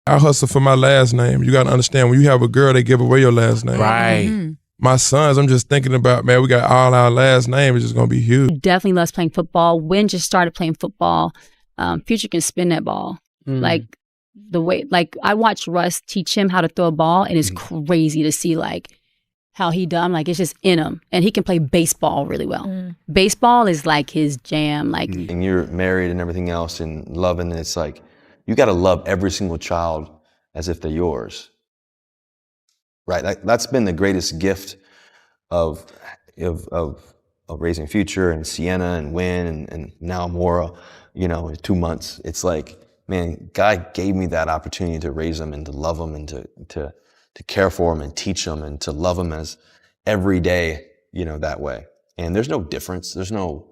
I hustle for my last name. You got to understand, when you have a girl, they give away your last name. Right. Mm-hmm. My sons, I'm just thinking about, man, we got all our last names. It's just going to be huge. Definitely loves playing football. Wynn just started playing football. Future can spin that ball. Like the way, like I watched Russ teach him how to throw a ball, and it's crazy to see like how he done. Like it's just in him, and he can play baseball really well. Baseball is like his jam. Like, and you're married and everything else and loving, and it's like you got to love every single child as if they're yours. Right, that's been the greatest gift of raising Future and Sienna and Wynn and now Mora, you know, in 2 months. It's like, man, God gave me that opportunity to raise them and to love them and to care for them and teach them and to love them as every day, you know, that way. And there's no difference. There's no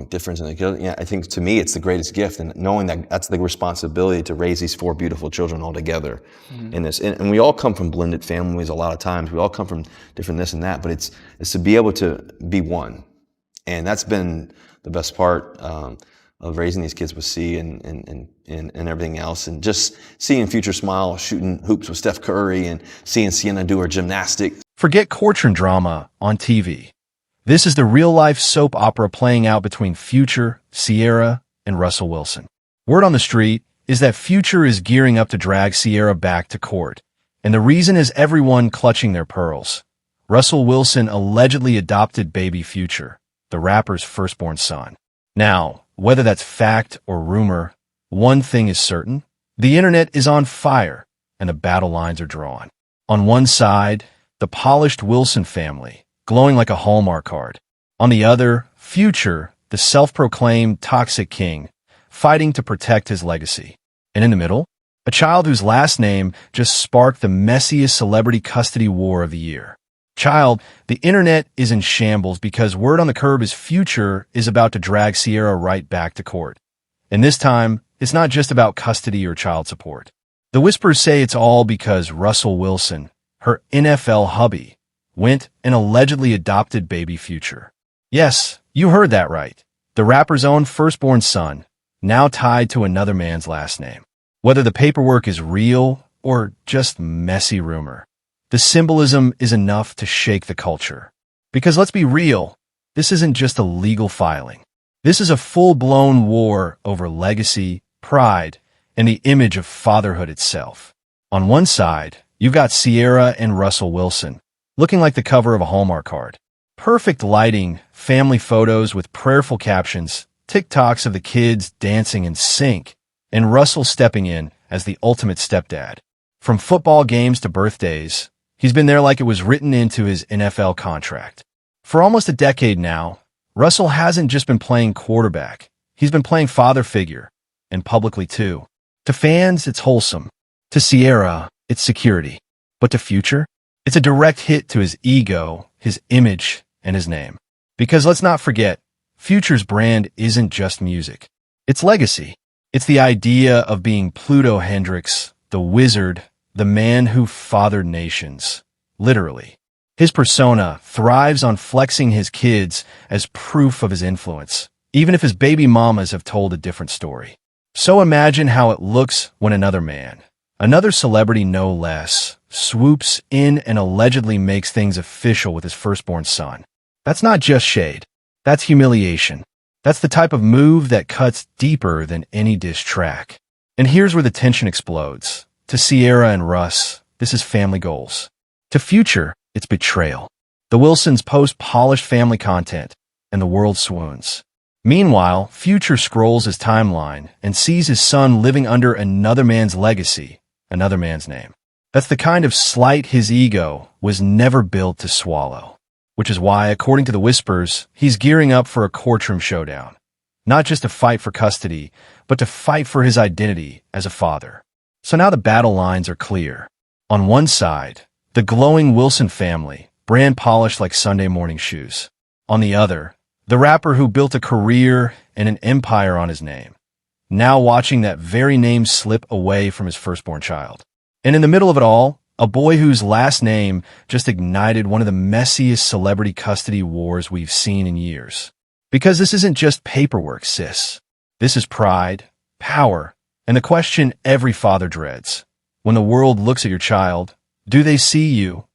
difference in the, yeah, I think to me it's the greatest gift, and knowing that that's the responsibility to raise these 4 beautiful children all together in this. And we all come from blended families a lot of times. We all come from different this and that, but it's to be able to be one. And that's been the best part of raising these kids with C and everything else. And just seeing Future smile, shooting hoops with Steph Curry, and seeing Sienna do her gymnastics. Forget courtroom drama on TV. This is the real-life soap opera playing out between Future, Ciara, and Russell Wilson. Word on the street is that Future is gearing up to drag Ciara back to court, and the reason is everyone clutching their pearls. Russell Wilson allegedly adopted baby Future, the rapper's firstborn son. Now, whether that's fact or rumor, one thing is certain: the internet is on fire, and the battle lines are drawn. On one side, the polished Wilson family, glowing like a Hallmark card. On the other, Future, the self-proclaimed toxic king, fighting to protect his legacy. And in the middle, a child whose last name just sparked the messiest celebrity custody war of the year. Child, the internet is in shambles because word on the curb is Future is about to drag Ciara right back to court. And this time, it's not just about custody or child support. The whispers say it's all because Russell Wilson, her NFL hubby, went and allegedly adopted baby Future. Yes, you heard that right. The rapper's own firstborn son, now tied to another man's last name. Whether the paperwork is real or just messy rumor, the symbolism is enough to shake the culture. Because let's be real, this isn't just a legal filing. This is a full-blown war over legacy, pride, and the image of fatherhood itself. On one side, you've got Ciara and Russell Wilson, looking like the cover of a Hallmark card. Perfect lighting, family photos with prayerful captions, TikToks of the kids dancing in sync, and Russell stepping in as the ultimate stepdad. From football games to birthdays, he's been there like it was written into his NFL contract. For almost a decade now, Russell hasn't just been playing quarterback. He's been playing father figure, and publicly too. To fans, it's wholesome. To Ciara, it's security. But to Future, it's a direct hit to his ego, his image, and his name. Because let's not forget, Future's brand isn't just music. It's legacy. It's the idea of being Pluto Hendricks, the wizard, the man who fathered nations. Literally. His persona thrives on flexing his kids as proof of his influence, even if his baby mamas have told a different story. So imagine how it looks when another man, another celebrity no less, swoops in and allegedly makes things official with his firstborn son. That's not just shade. That's humiliation. That's the type of move that cuts deeper than any diss track. And here's where the tension explodes. To Ciara and Russ, this is family goals. To Future, it's betrayal. The Wilsons post polished family content, and the world swoons. Meanwhile, Future scrolls his timeline and sees his son living under another man's legacy, another man's name. That's the kind of slight his ego was never built to swallow. Which is why, according to the whispers, he's gearing up for a courtroom showdown. Not just to fight for custody, but to fight for his identity as a father. So now the battle lines are clear. On one side, the glowing Wilson family, brand polished like Sunday morning shoes. On the other, the rapper who built a career and an empire on his name, now watching that very name slip away from his firstborn child. And in the middle of it all, a boy whose last name just ignited one of the messiest celebrity custody wars we've seen in years. Because this isn't just paperwork, sis. This is pride, power, and the question every father dreads. When the world looks at your child, do they see you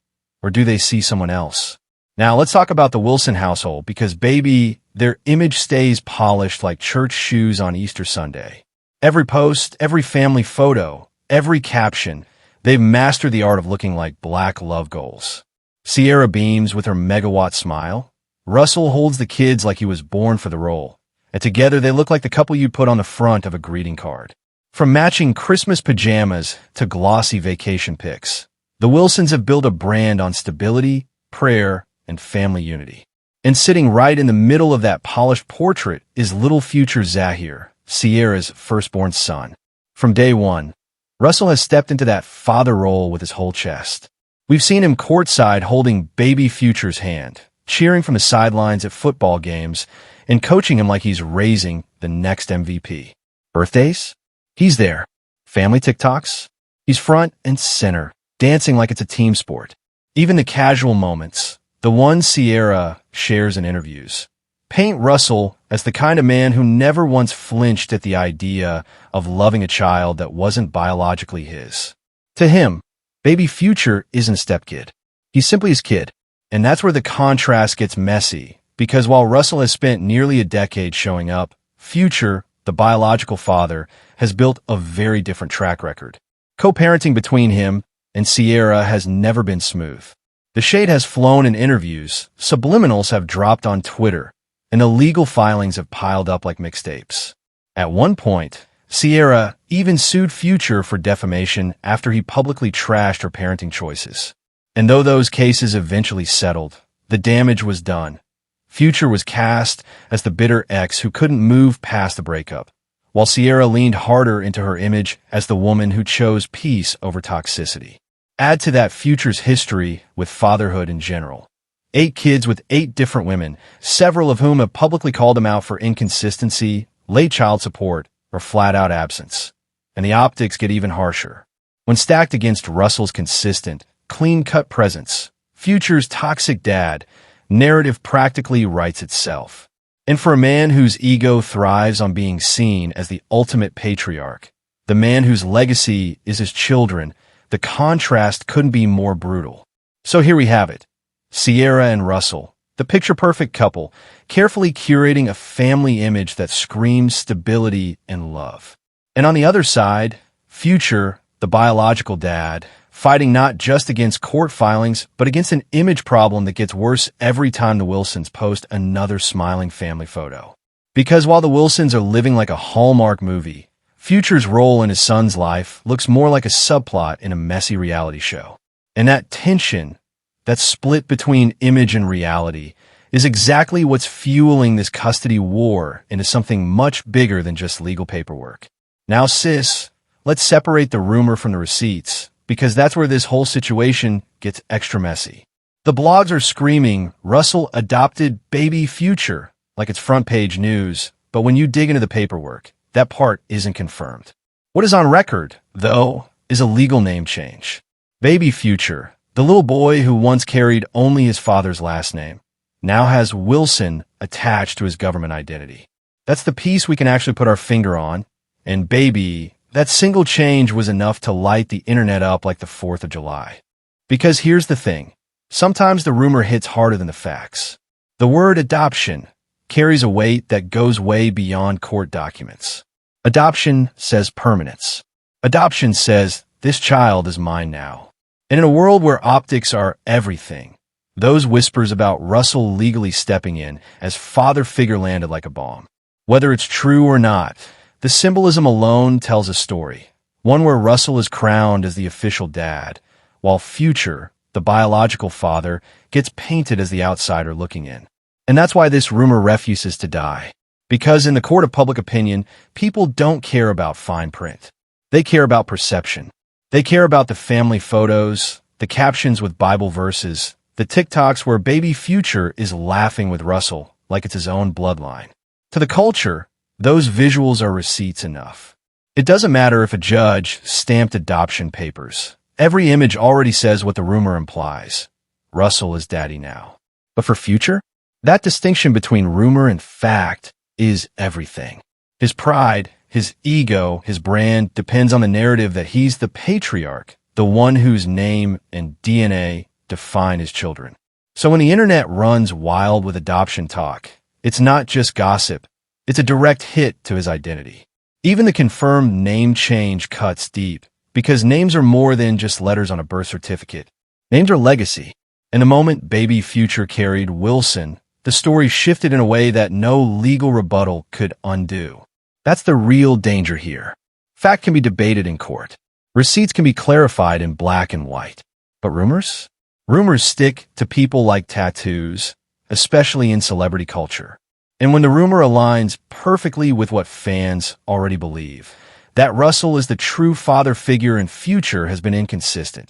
or do they see someone else? Now let's talk about the Wilson household because baby, their image stays polished like church shoes on Easter Sunday. Every post, every family photo, every caption, they've mastered the art of looking like black love goals. Ciara beams with her megawatt smile. Russell holds the kids like he was born for the role. And together they look like the couple you'd put on the front of a greeting card. From matching Christmas pajamas to glossy vacation pics, the Wilsons have built a brand on stability, prayer, and family unity. And sitting right in the middle of that polished portrait is little future Zahir, Ciara's firstborn son. From day one, Russell has stepped into that father role with his whole chest. We've seen him courtside holding baby Future's hand, cheering from the sidelines at football games, and coaching him like he's raising the next MVP. Birthdays? He's there. Family TikToks? He's front and center, dancing like it's a team sport. Even the casual moments, the ones Ciara shares in interviews, paint Russell as the kind of man who never once flinched at the idea of loving a child that wasn't biologically his. To him, baby Future isn't a stepkid. He's simply his kid. And that's where the contrast gets messy, because while Russell has spent nearly a decade showing up, Future, the biological father, has built a very different track record. Co-parenting between him and Ciara has never been smooth. The shade has flown in interviews, subliminals have dropped on Twitter, and illegal filings have piled up like mixtapes. At one point, Ciara even sued Future for defamation after he publicly trashed her parenting choices. And though those cases eventually settled, the damage was done. Future was cast as the bitter ex who couldn't move past the breakup, while Ciara leaned harder into her image as the woman who chose peace over toxicity. Add to that Future's history with fatherhood in general. 8 kids with 8 different women, several of whom have publicly called him out for inconsistency, late child support, or flat-out absence. And the optics get even harsher. When stacked against Russell's consistent, clean-cut presence, Future's toxic dad, narrative practically writes itself. And for a man whose ego thrives on being seen as the ultimate patriarch, the man whose legacy is his children, the contrast couldn't be more brutal. So here we have it. Ciara and Russell, the picture-perfect couple, carefully curating a family image that screams stability and love. And on the other side, Future, the biological dad, fighting not just against court filings, but against an image problem that gets worse every time the Wilsons post another smiling family photo. Because while the Wilsons are living like a Hallmark movie, Future's role in his son's life looks more like a subplot in a messy reality show. And that tension, that split between image and reality, is exactly what's fueling this custody war into something much bigger than just legal paperwork. Now, sis, let's separate the rumor from the receipts, because that's where this whole situation gets extra messy. The blogs are screaming, Russell adopted baby Future, like it's front page news, but when you dig into the paperwork, that part isn't confirmed. What is on record, though, is a legal name change. Baby Future, the little boy who once carried only his father's last name, now has Wilson attached to his government identity. That's the piece we can actually put our finger on, and baby, that single change was enough to light the internet up like the 4th of July. Because here's the thing. Sometimes the rumor hits harder than the facts. The word adoption carries a weight that goes way beyond court documents. Adoption says permanence. Adoption says, this child is mine now. And in a world where optics are everything, those whispers about Russell legally stepping in as father figure landed like a bomb. Whether it's true or not, the symbolism alone tells a story, one where Russell is crowned as the official dad, while Future, the biological father, gets painted as the outsider looking in. And that's why this rumor refuses to die. Because in the court of public opinion, people don't care about fine print. They care about perception. They care about the family photos, the captions with Bible verses, the TikToks where baby Future is laughing with Russell like it's his own bloodline. To the culture, those visuals are receipts enough. It doesn't matter if a judge stamped adoption papers. Every image already says what the rumor implies. Russell is daddy now. But for Future, that distinction between rumor and fact is everything. His pride, his ego, his brand depends on the narrative that he's the patriarch, the one whose name and DNA define his children. So when the internet runs wild with adoption talk, it's not just gossip, it's a direct hit to his identity. Even the confirmed name change cuts deep, because names are more than just letters on a birth certificate. Names are legacy. And the moment baby Future carried Wilson, the story shifted in a way that no legal rebuttal could undo. That's the real danger here. Fact can be debated in court. Receipts can be clarified in black and white. But rumors? Rumors stick to people like tattoos, especially in celebrity culture. And when the rumor aligns perfectly with what fans already believe, that Russell is the true father figure and Future has been inconsistent.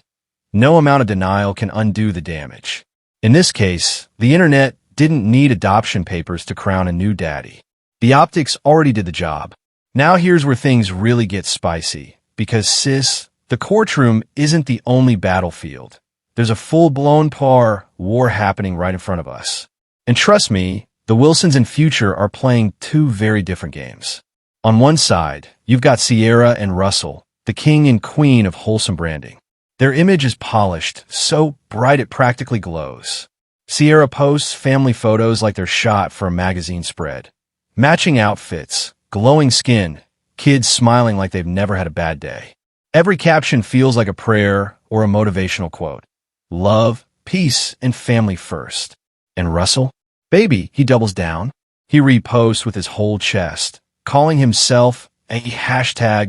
No amount of denial can undo the damage. In this case, the internet didn't need adoption papers to crown a new daddy. The optics already did the job. Now here's where things really get spicy, because the courtroom isn't the only battlefield. There's a full-blown war happening right in front of us. And trust me, the Wilsons and Future are playing two very different games. On one side, you've got Ciara and Russell, the king and queen of wholesome branding. Their image is polished, so bright it practically glows. Ciara posts family photos like they're shot for a magazine spread. Matching outfits, glowing skin, kids smiling like they've never had a bad day. Every caption feels like a prayer or a motivational quote. Love, peace, and family first. And Russell? Baby, he doubles down. He reposts with his whole chest, calling himself a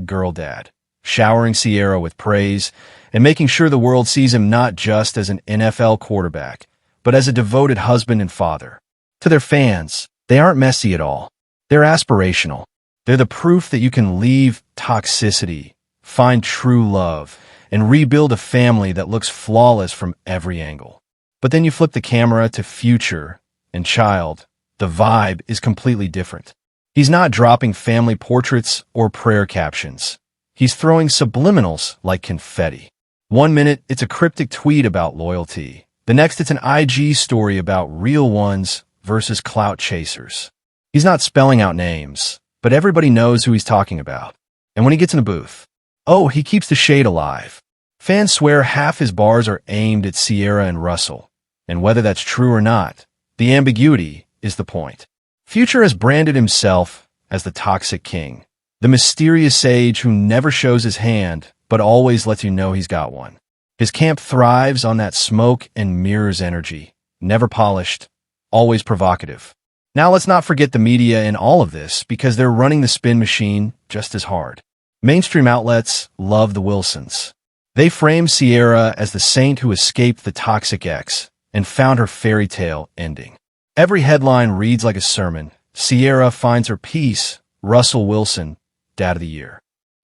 #girl dad, showering Ciara with praise, and making sure the world sees him not just as an NFL quarterback, but as a devoted husband and father. To their fans, they aren't messy at all. They're aspirational. They're the proof that you can leave toxicity, find true love, and rebuild a family that looks flawless from every angle. But then you flip the camera to Future and Child. The vibe is completely different. He's not dropping family portraits or prayer captions. He's throwing subliminals like confetti. 1 minute, it's a cryptic tweet about loyalty. The next, it's an IG story about real ones versus clout chasers. He's not spelling out names, but everybody knows who he's talking about. And when he gets in a booth, he keeps the shade alive. Fans swear half his bars are aimed at Ciara and Russell. And whether that's true or not, the ambiguity is the point. Future has branded himself as the toxic king, the mysterious sage who never shows his hand, but always lets you know he's got one. His camp thrives on that smoke and mirrors energy, never polished, always provocative. Now let's not forget the media in all of this, because they're running the spin machine just as hard. Mainstream outlets love the Wilsons. They frame Ciara as the saint who escaped the toxic ex and found her fairy tale ending. Every headline reads like a sermon. Ciara finds her peace, Russell Wilson, Dad of the Year.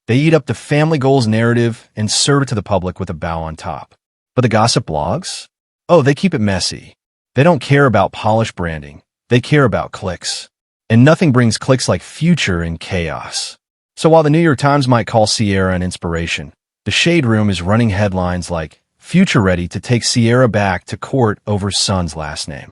They eat up the family goals narrative and serve it to the public with a bow on top. But the gossip blogs? They keep it messy. They don't care about polished branding. They care about clicks. And nothing brings clicks like Future in chaos. So while the New York Times might call Ciara an inspiration, the Shade Room is running headlines like, Future ready to take Ciara back to court over son's last name.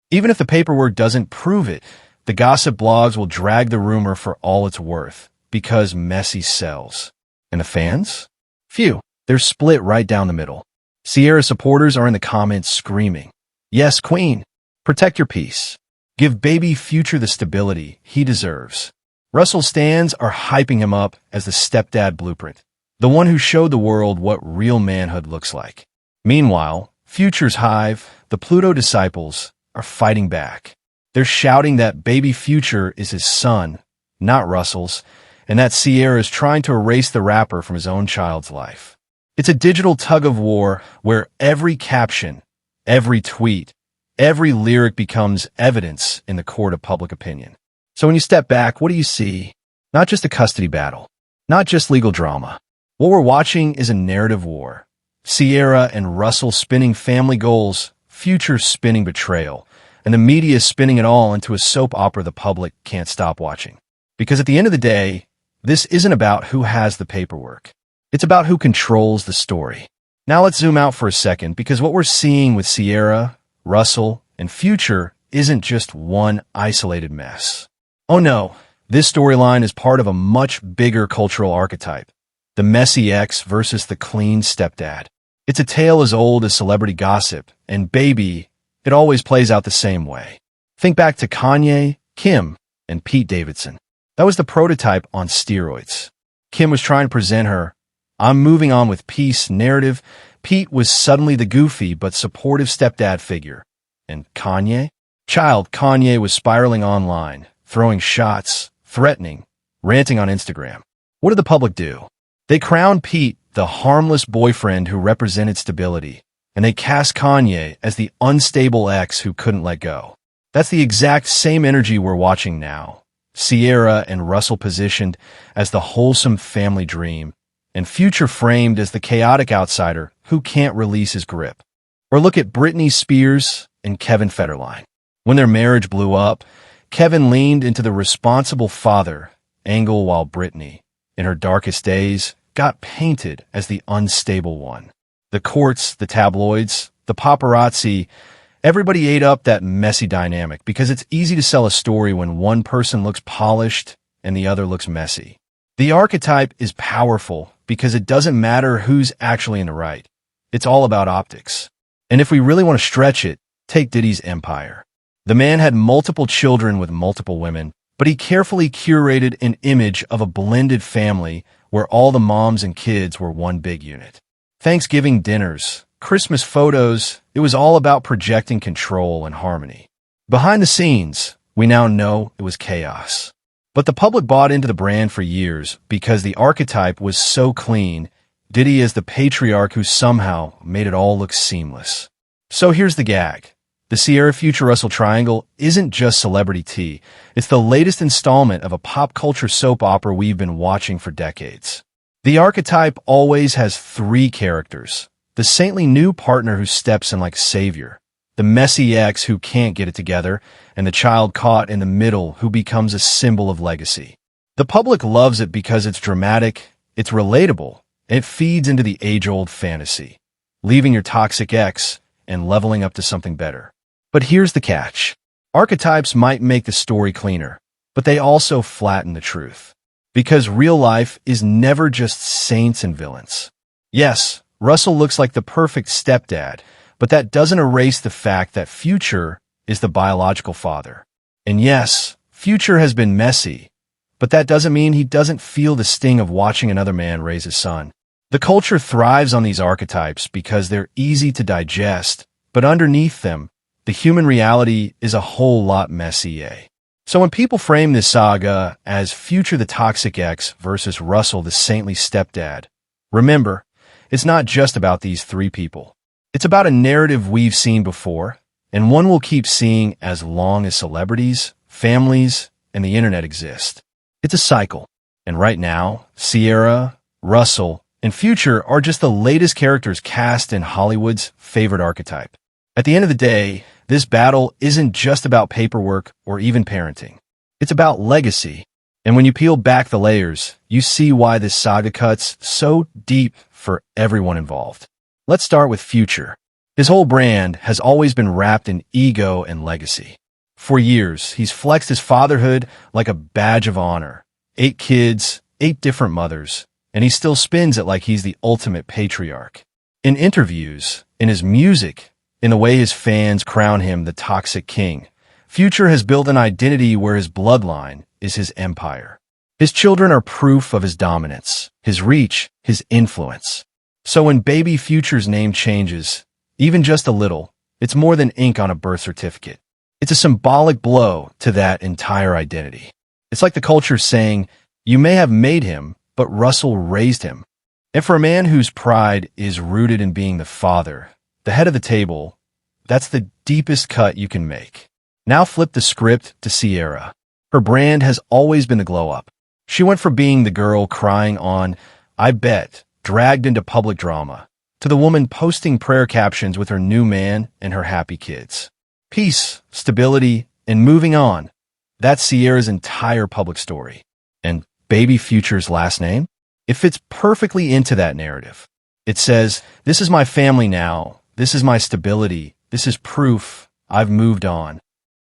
Even if the paperwork doesn't prove it, the gossip blogs will drag the rumor for all it's worth, because messy sells. And the fans? Phew, they're split right down the middle. Ciara supporters are in the comments screaming, "Yes, Queen, protect your peace. Give baby Future the stability he deserves." Russell stans are hyping him up as the stepdad blueprint, the one who showed the world what real manhood looks like. Meanwhile, Future's hive, the Pluto disciples, are fighting back. They're shouting that baby Future is his son, not Russell's, and that Ciara is trying to erase the rapper from his own child's life. It's a digital tug-of-war where every caption, every tweet, every lyric becomes evidence in the court of public opinion. So when you step back, what do you see? Not just a custody battle, not just legal drama. What we're watching is a narrative war. Ciara and Russell spinning family goals, Future spinning betrayal, and the media spinning it all into a soap opera the public can't stop watching. Because at the end of the day, this isn't about who has the paperwork. It's about who controls the story. Now let's zoom out for a second, because what we're seeing with Ciara, Russell, and Future isn't just one isolated mess. Oh no, This storyline is part of a much bigger cultural archetype, the messy ex versus the clean stepdad. It's a tale as old as celebrity gossip, and baby, it always plays out the same way. Think back to Kanye, Kim, and Pete Davidson. That was the prototype on steroids. Kim was trying to present her "I'm moving on with peace" narrative. Pete was suddenly the goofy but supportive stepdad figure. And Kanye? Kanye was spiraling online, throwing shots, threatening, ranting on Instagram. What did the public do? They crowned Pete the harmless boyfriend who represented stability, and they cast Kanye as the unstable ex who couldn't let go. That's the exact same energy we're watching now. Ciara and Russell positioned as the wholesome family dream, and Future framed as the chaotic outsider who can't release his grip. Or look at Britney Spears and Kevin Federline. When their marriage blew up, Kevin leaned into the responsible father angle while Britney, in her darkest days, got painted as the unstable one. The courts, the tabloids, the paparazzi, everybody ate up that messy dynamic because it's easy to sell a story when one person looks polished and the other looks messy. The archetype is powerful because it doesn't matter who's actually in the right. It's all about optics. And if we really want to stretch it, take Diddy's empire. The man had multiple children with multiple women, but he carefully curated an image of a blended family where all the moms and kids were one big unit. Thanksgiving dinners, Christmas photos, it was all about projecting control and harmony. Behind the scenes, we now know it was chaos. But the public bought into the brand for years because the archetype was so clean. Diddy is the patriarch who somehow made it all look seamless. So here's the gag. The Ciara Future Russell triangle isn't just celebrity tea. It's the latest installment of a pop culture soap opera we've been watching for decades. The archetype always has three characters. The saintly new partner who steps in like savior, the messy ex who can't get it together, and the child caught in the middle who becomes a symbol of legacy. The public loves it because it's dramatic, it's relatable, and it feeds into the age-old fantasy, leaving your toxic ex and leveling up to something better. But here's the catch. Archetypes might make the story cleaner, but they also flatten the truth. Because real life is never just saints and villains. Yes, Russell looks like the perfect stepdad, but that doesn't erase the fact that Future is the biological father. And yes, Future has been messy, but that doesn't mean he doesn't feel the sting of watching another man raise his son. The culture thrives on these archetypes because they're easy to digest, but underneath them, the human reality is a whole lot messier. So when people frame this saga as Future the toxic ex versus Russell the saintly stepdad, remember, it's not just about these three people. It's about a narrative we've seen before, and one we'll keep seeing as long as celebrities, families, and the internet exist. It's a cycle. And right now, Ciara, Russell, and Future are just the latest characters cast in Hollywood's favorite archetype. At the end of the day, this battle isn't just about paperwork or even parenting. It's about legacy. And when you peel back the layers, you see why this saga cuts so deep for everyone involved. Let's start with Future. His whole brand has always been wrapped in ego and legacy. For years, he's flexed his fatherhood like a badge of honor. 8 kids, 8 different mothers, and he still spins it like he's the ultimate patriarch. In interviews, in his music, in the way his fans crown him the toxic king, Future has built an identity where his bloodline is his empire. His children are proof of his dominance, his reach, his influence. So when baby Future's name changes, even just a little, it's more than ink on a birth certificate. It's a symbolic blow to that entire identity. It's like the culture saying, you may have made him, but Russell raised him. And for a man whose pride is rooted in being the father, the head of the table, that's the deepest cut you can make. Now flip the script to Ciara. Her brand has always been the glow-up. She went from being the girl crying on, I bet, dragged into public drama, to the woman posting prayer captions with her new man and her happy kids. Peace, stability, and moving on. That's Ciara's entire public story. And baby Future's last name? It fits perfectly into that narrative. It says, this is my family now. This is my stability. This is proof I've moved on.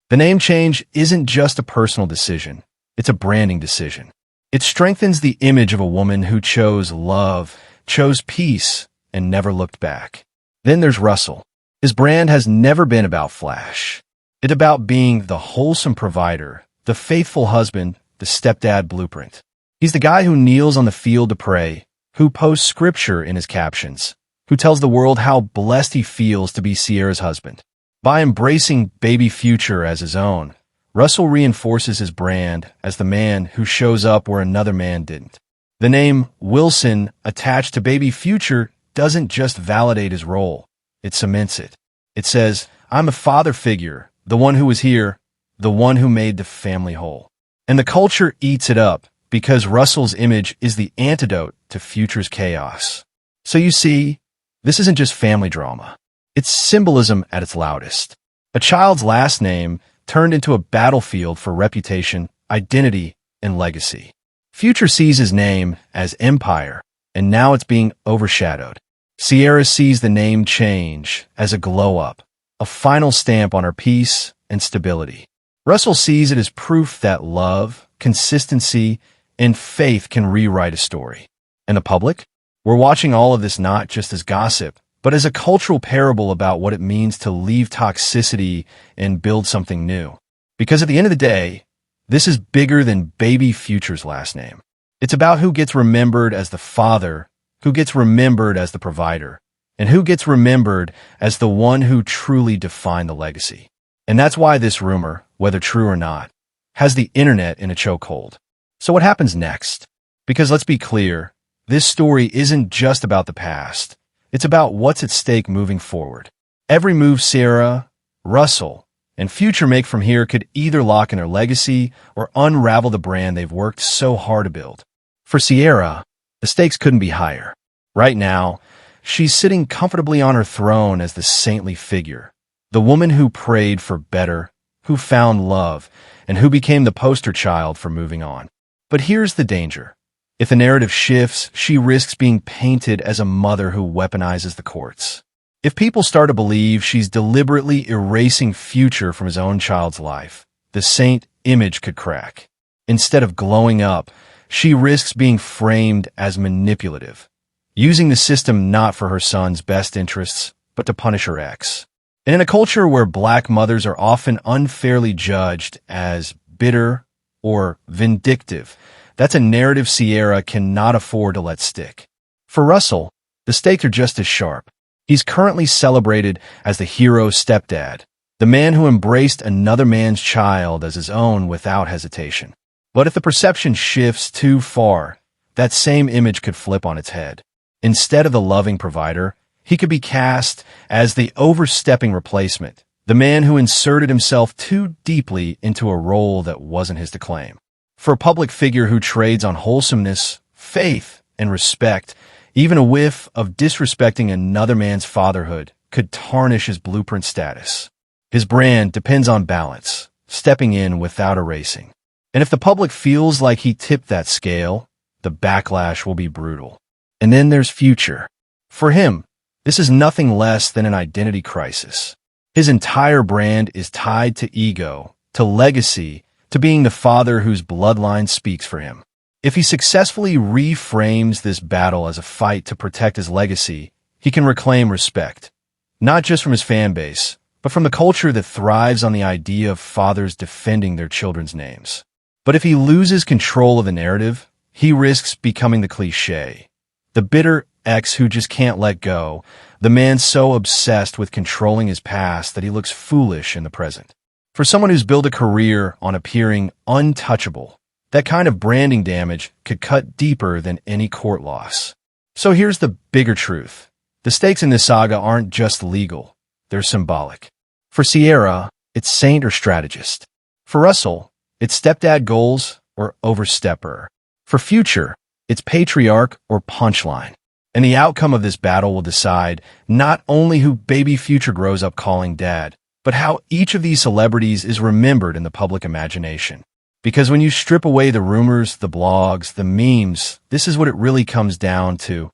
The name change isn't just a personal decision. It's a branding decision. It strengthens the image of a woman who chose love, chose peace, and never looked back. Then there's Russell. His brand has never been about flash. It's about being the wholesome provider, the faithful husband, the stepdad blueprint. He's the guy who kneels on the field to pray, who posts scripture in his captions, who tells the world how blessed he feels to be Ciara's husband. By embracing baby Future as his own, Russell reinforces his brand as the man who shows up where another man didn't. The name Wilson attached to baby Future doesn't just validate his role, it cements it. It says, I'm a father figure, the one who was here, the one who made the family whole. And the culture eats it up because Russell's image is the antidote to Future's chaos. So you see, this isn't just family drama. It's symbolism at its loudest. A child's last name turned into a battlefield for reputation, identity, and legacy. Future sees his name as Empire, and now it's being overshadowed. Ciara sees the name change as a glow-up, a final stamp on her peace and stability. Russell sees it as proof that love, consistency, and faith can rewrite a story. And the public? We're watching all of this not just as gossip, but as a cultural parable about what it means to leave toxicity and build something new. Because at the end of the day, this is bigger than baby Future's last name. It's about who gets remembered as the father, who gets remembered as the provider, and who gets remembered as the one who truly defined the legacy. And that's why this rumor, whether true or not, has the internet in a chokehold. So what happens next? Because let's be clear, this story isn't just about the past. It's about what's at stake moving forward. Every move Ciara, Russell, and Future make from here could either lock in their legacy or unravel the brand they've worked so hard to build. For Ciara, the stakes couldn't be higher. Right now, she's sitting comfortably on her throne as the saintly figure, the woman who prayed for better, who found love, and who became the poster child for moving on. But here's the danger. If the narrative shifts, she risks being painted as a mother who weaponizes the courts. If people start to believe she's deliberately erasing Future from his own child's life, the saint image could crack. Instead of glowing up, she risks being framed as manipulative, using the system not for her son's best interests, but to punish her ex. And in a culture where black mothers are often unfairly judged as bitter or vindictive, that's a narrative Ciara cannot afford to let stick. For Russell, the stakes are just as sharp. He's currently celebrated as the hero stepdad, the man who embraced another man's child as his own without hesitation. But if the perception shifts too far, that same image could flip on its head. Instead of the loving provider, he could be cast as the overstepping replacement, the man who inserted himself too deeply into a role that wasn't his to claim. For a public figure who trades on wholesomeness, faith, and respect, even a whiff of disrespecting another man's fatherhood could tarnish his blueprint status. His brand depends on balance, stepping in without erasing. And if the public feels like he tipped that scale, the backlash will be brutal. And then there's Future. For him, this is nothing less than an identity crisis. His entire brand is tied to ego, to legacy, to being the father whose bloodline speaks for him. If he successfully reframes this battle as a fight to protect his legacy, he can reclaim respect, not just from his fan base, but from the culture that thrives on the idea of fathers defending their children's names. But if he loses control of the narrative, he risks becoming the cliché, the bitter ex who just can't let go, the man so obsessed with controlling his past that he looks foolish in the present. For someone who's built a career on appearing untouchable, that kind of branding damage could cut deeper than any court loss. So here's the bigger truth. The stakes in this saga aren't just legal, they're symbolic. For Ciara, it's saint or strategist. For Russell, it's stepdad goals or overstepper. For Future, it's patriarch or punchline. And the outcome of this battle will decide not only who baby Future grows up calling dad, but how each of these celebrities is remembered in the public imagination. Because when you strip away the rumors, the blogs, the memes, this is what it really comes down to: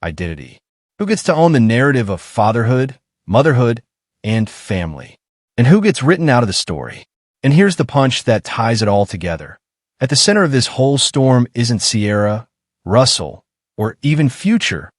identity. Who gets to own the narrative of fatherhood, motherhood, and family? And who gets written out of the story? And here's the punch that ties it all together. At the center of this whole storm isn't Ciara, Russell, or even Future.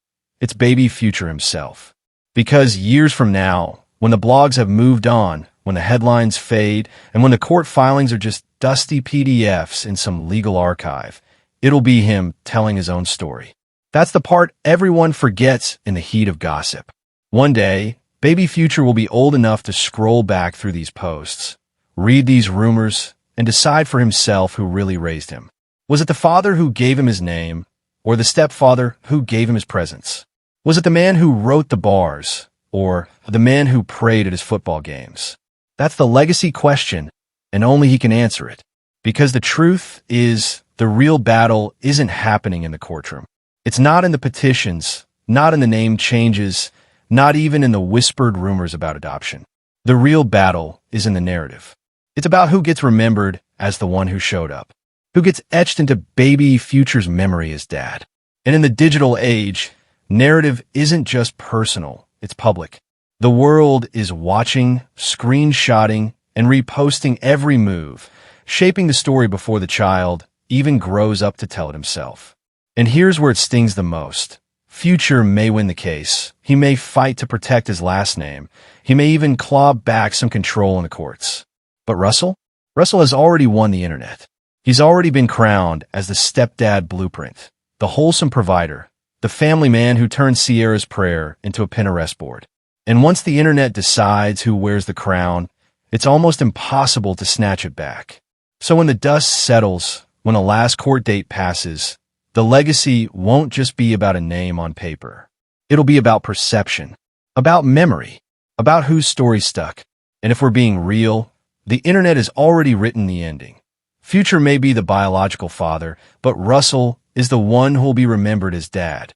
It's baby Future himself. Because years from now, when the blogs have moved on, when the headlines fade, and when the court filings are just dusty PDFs in some legal archive, it'll be him telling his own story. That's the part everyone forgets in the heat of gossip. One day, baby Future will be old enough to scroll back through these posts, read these rumors, and decide for himself who really raised him. Was it the father who gave him his name, or the stepfather who gave him his presence? Was it the man who wrote the bars, or the man who prayed at his football games? That's the legacy question, and only he can answer it. Because the truth is, the real battle isn't happening in the courtroom. It's not in the petitions, not in the name changes, not even in the whispered rumors about adoption. The real battle is in the narrative. It's about who gets remembered as the one who showed up, who gets etched into baby Future's memory as dad. And in the digital age, narrative isn't just personal, it's public. The world is watching, screenshotting, and reposting every move, shaping the story before the child even grows up to tell it himself. And here's where it stings the most. Future may win the case. He may fight to protect his last name. He may even claw back some control in the courts. But Russell? Russell has already won the internet. He's already been crowned as the stepdad blueprint, the wholesome provider, the family man who turned Ciara's prayer into a Pinterest board. And once the internet decides who wears the crown, it's almost impossible to snatch it back. So when the dust settles, when the last court date passes, the legacy won't just be about a name on paper. It'll be about perception, about memory, about whose story stuck. And if we're being real, the internet has already written the ending. Future may be the biological father, but Russell is the one who'll be remembered as dad.